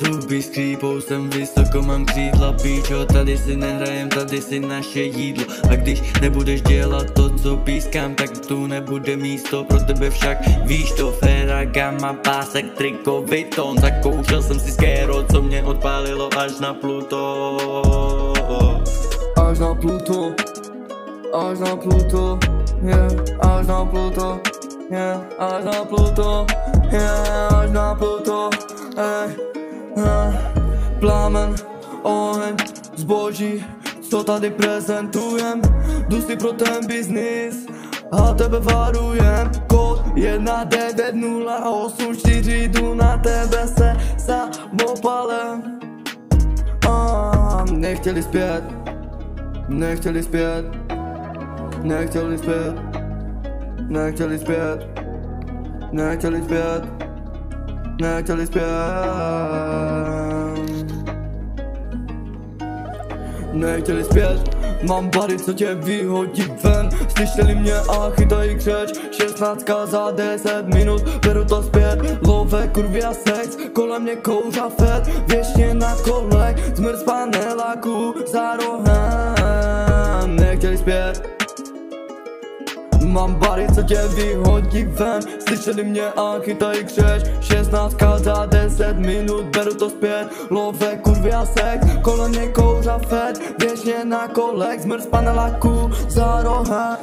Zuby skřípou, jsem vysoko, mám křídla, píčo, tady si nehrajem, tady si naše jídlo. A když nebudeš dělat to, co pískám, tak tu nebude místo pro tebe, však víš to. Ferragamo, pásek, triko, Vuitton. Zakoušel jsem si skéro, co mě odpálilo až na Pluto. Až na Pluto, až na Pluto, yeah, až na Pluto, yeah, až na Pluto, yeah, až na Pluto, Plamen, oheň, zboží, co tady prezentujem. Jdu si pro ten biznis a tebe varujem. Kód 1908, jdu na tebe se samopalem. Nechtěli zpět, nechtěli zpět, nechtěli zpět, nechtěli zpět, nechtěli zpět, nechtěli zpět, nechtěli zpět. Mám bary, co tě vyhodí ven. Slyšeli mě a chytají křeč. 16 za 10 minut, beru to zpět. Love, kurvy a sex, kolem mě kouřa fet. Věčně na kolech, zmrt paneláku za rohem. Nechtěli zpět. Mám bary, co tě vyhodí ven. Slyšeli mě a chytají křeč. 16 za 10 minut, beru to zpět. Love, kurvy a sex, kolem mě kouřa fet. Věčně na kolech, zmrt paneláku za rohem.